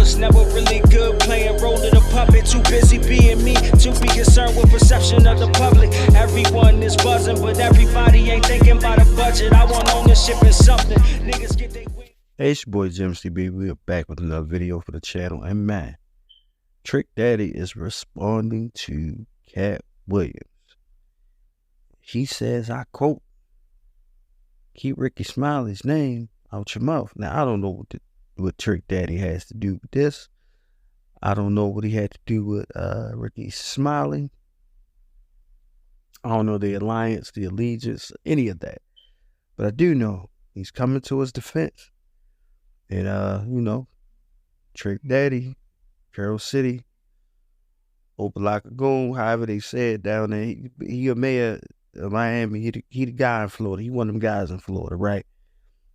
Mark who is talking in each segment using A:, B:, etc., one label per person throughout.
A: was never really good playing role of the puppet. Too busy being me to be concerned with perception of the public. Everyone is buzzing, but everybody ain't thinking about a budget. I want ownership in something. Niggas get they win.
B: Hey, it's your boy Jim CB. We are back with another video for the channel. And man, Trick Daddy is responding to Katt Williams. He says, I quote, "Keep Ricky Smiley's name out your mouth." Now, I don't know what Trick Daddy has to do with this. I don't know what he had to do with Ricky Smiley. I don't know the alliance, the allegiance, any of that. But I do know he's coming to his defense. And, you know, Trick Daddy, Carroll City, Opalakagoon, however they say it down there. He a mayor of Miami. He the guy in Florida. He one of them guys in Florida, right?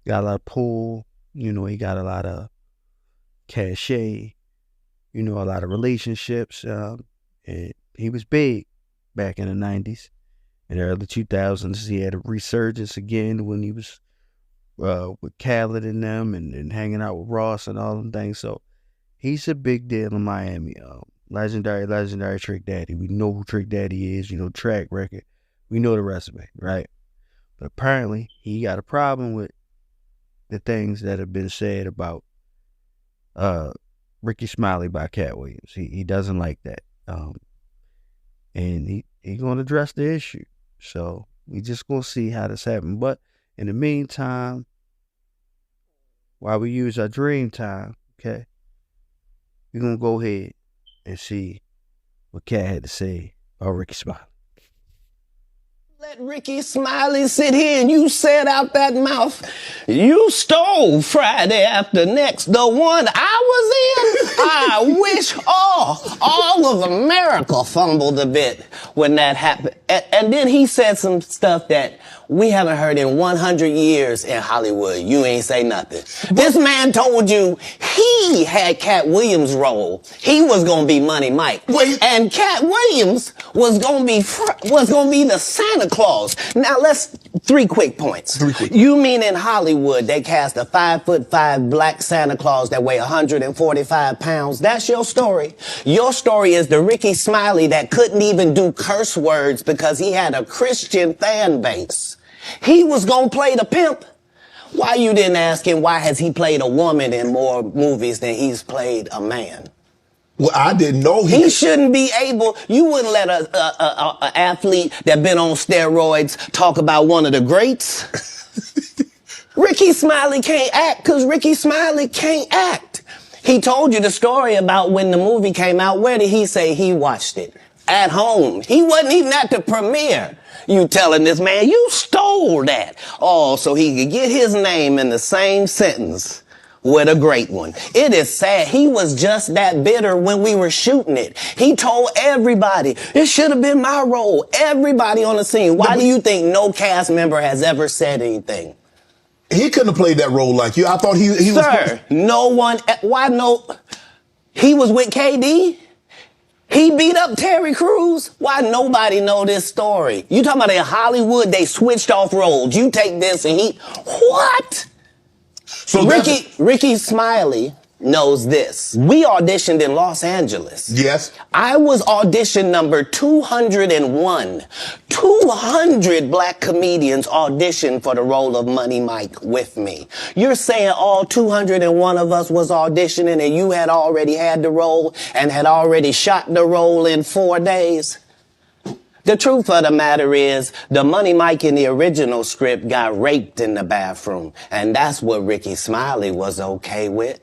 B: Got a lot of pull. You know, he got a lot of cachet. You know, a lot of relationships. And he was big back in the 90s. In the early 2000s, he had a resurgence again when he was with Khaled and them and hanging out with Ross and all them things. So he's a big deal in Miami. Legendary Trick Daddy. We know who Trick Daddy is, you know, track record. We know the resume, right? But apparently he got a problem with the things that have been said about Ricky Smiley by Katt Williams. He doesn't like that. And he gonna address the issue. So we just gonna see how this happens. But in the meantime, while we use our dream time, okay, we're going to go ahead and see what Katt had to say about Ricky Smiley.
C: Let Ricky Smiley sit here and you said out that mouth, you stole Friday after next, the one I was in. I wish all of America fumbled a bit when that happened. And then he said some stuff that we haven't heard in 100 years in Hollywood. You ain't say nothing. This man told you he had Katt Williams' role. He was gonna be Money Mike. And Katt Williams was gonna be the Santa Claus. Now three quick points. You mean in Hollywood they cast a 5'5" black Santa Claus that weigh 145 pounds? That's your story. Your story is the Ricky Smiley that couldn't even do curse words because he had a Christian fan base. He was gonna play the pimp. Why you didn't ask him why has he played a woman in more movies than he's played a man?
D: Well, I didn't know
C: he shouldn't be able. You wouldn't let a athlete that been on steroids talk about one of the greats. Ricky Smiley can't act because Ricky Smiley can't act. He told you the story about when the movie came out. Where did he say he watched it? At home. He wasn't even at the premiere. You telling this man, you stole that. Oh, so he could get his name in the same sentence with a great one. It is sad. He was just that bitter when we were shooting it. He told everybody, it should have been my role. Everybody on the scene. Why do you think no cast member has ever said anything?
D: He couldn't have played that role like you. I thought he was...
C: Sir, no one... Why no... He was with KD? He beat up Terry Crews? Why nobody know this story? You talking about in Hollywood, they switched off roles. You take this and he... What? So Ricky Smiley knows this. We auditioned in Los Angeles.
D: Yes.
C: I was audition number 201. 200 black comedians auditioned for the role of Money Mike with me. You're saying all 201 of us was auditioning and you had already had the role and had already shot the role in 4 days? The truth of the matter is, the Money Mike in the original script got raped in the bathroom, and that's what Ricky Smiley was okay with.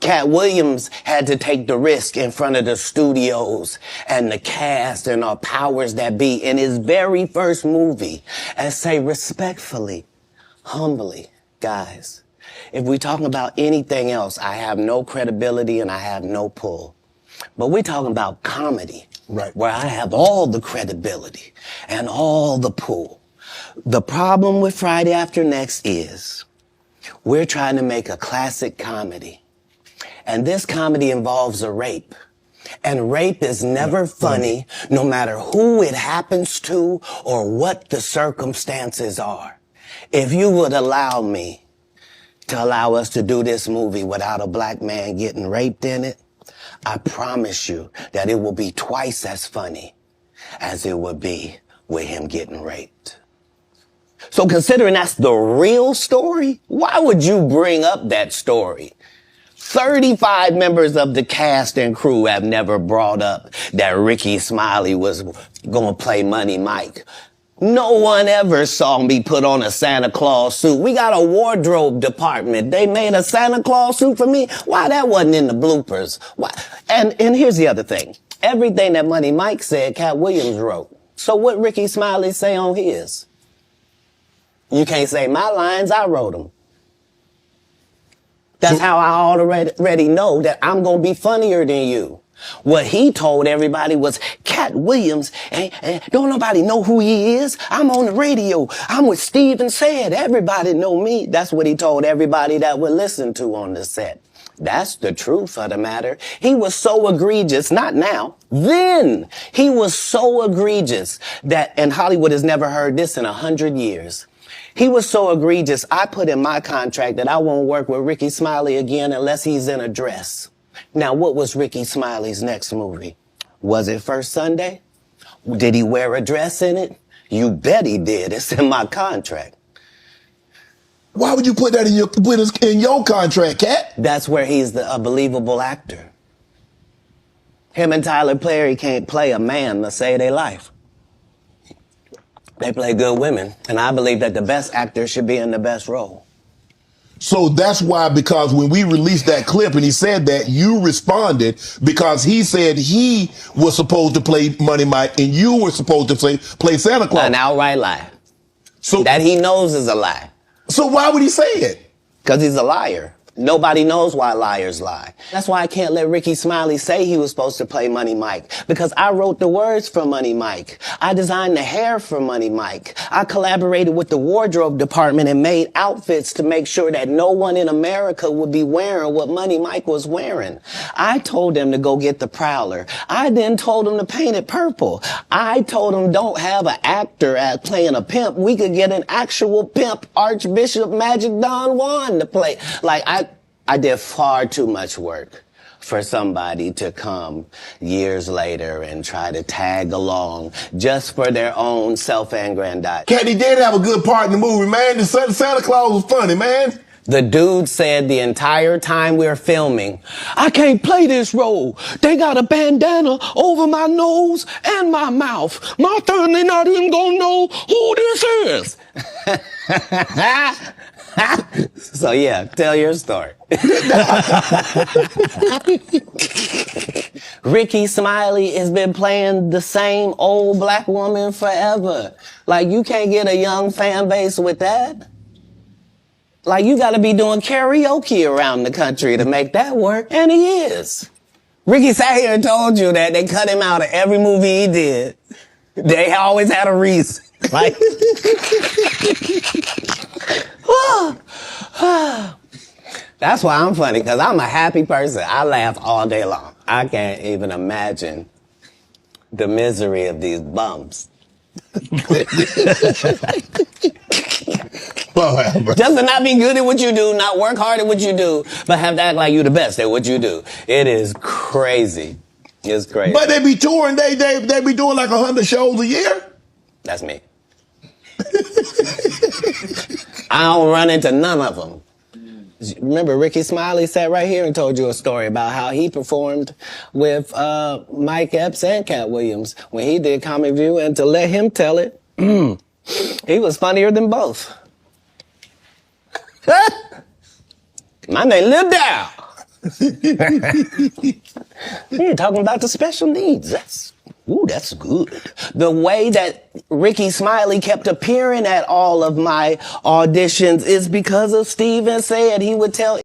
C: Katt Williams had to take the risk in front of the studios and the cast and our powers that be in his very first movie and say respectfully, humbly, guys, if we're talking about anything else, I have no credibility and I have no pull. But we're talking about comedy, right, where I have all the credibility and all the pull. The problem with Friday After Next is we're trying to make a classic comedy. And this comedy involves a rape. And rape is never funny, no matter who it happens to or what the circumstances are. If you would allow me, to allow us to do this movie without a black man getting raped in it, I promise you that it will be twice as funny as it would be with him getting raped. So considering that's the real story, why would you bring up that story? 35 members of the cast and crew have never brought up that Ricky Smiley was going to play Money Mike. No one ever saw me put on a Santa Claus suit. We got a wardrobe department. They made a Santa Claus suit for me. Why that wasn't in the bloopers? Why? And here's the other thing. Everything that Money Mike said, Katt Williams wrote. So what Ricky Smiley say on his? You can't say my lines, I wrote them. That's how I already know that I'm going to be funnier than you. What he told everybody was Katt Williams, and don't nobody know who he is. I'm on the radio. I'm with Steven Said. Everybody know me. That's what he told everybody that would listen to on the set. That's the truth of the matter. He was so egregious, not now, then he was so egregious that, and Hollywood has never heard this in 100 years. He was so egregious, I put in my contract that I won't work with Ricky Smiley again unless he's in a dress. Now, what was Ricky Smiley's next movie? Was it First Sunday? Did he wear a dress in it? You bet he did. It's in my contract.
D: Why would you put that in your contract, Katt?
C: That's where he's a believable actor. Him and Tyler Perry can't play a man to save their life. They play good women, and I believe that the best actor should be in the best role.
D: So that's why, because when we released that clip and he said that, you responded because he said he was supposed to play Money Mike and you were supposed to play Santa Claus.
C: An outright lie.
D: So
C: that he knows is a lie.
D: So why would he say it?
C: Because he's a liar. Nobody knows why liars lie. That's why I can't let Ricky Smiley say he was supposed to play Money Mike, because I wrote the words for Money Mike. I designed the hair for Money Mike. I collaborated with the wardrobe department and made outfits to make sure that no one in America would be wearing what Money Mike was wearing. I told them to go get the Prowler. I then told them to paint it purple. I told them don't have an actor at playing a pimp. We could get an actual pimp, Archbishop Magic Don Juan, to play. Like, I did far too much work for somebody to come years later and try to tag along just for their own self-aggrandizement.
D: Katt, he did have a good part in the movie, man. The Santa Claus was funny, man.
C: The dude said the entire time we were filming, I can't play this role. They got a bandana over my nose and my mouth. My family not even gonna know who this is. So yeah, tell your story. Ricky Smiley has been playing the same old black woman forever. Like, you can't get a young fan base with that. Like, you gotta be doing karaoke around the country to make that work. And he is. Ricky sat here and told you that they cut him out of every movie he did. They always had a reason. Like, that's why I'm funny, because I'm a happy person. I laugh all day long. I can't even imagine the misery of these bums. Just to not be good at what you do, not work hard at what you do, but have to act like you the best at what you do. It is crazy. It's crazy.
D: But they be touring, they be doing like 100 shows a year?
C: That's me. I don't run into none of them. Remember, Ricky Smiley sat right here and told you a story about how he performed with Mike Epps and Katt Williams when he did Comic View, and to let him tell it, he was funnier than both. My name Lil Dow. You're talking about the special needs. That's good. The way that Ricky Smiley kept appearing at all of my auditions is because of Steven Said. He would tell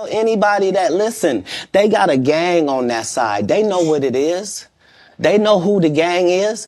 C: Anybody that listen, they got a gang on that side. They know what it is. They know who the gang is.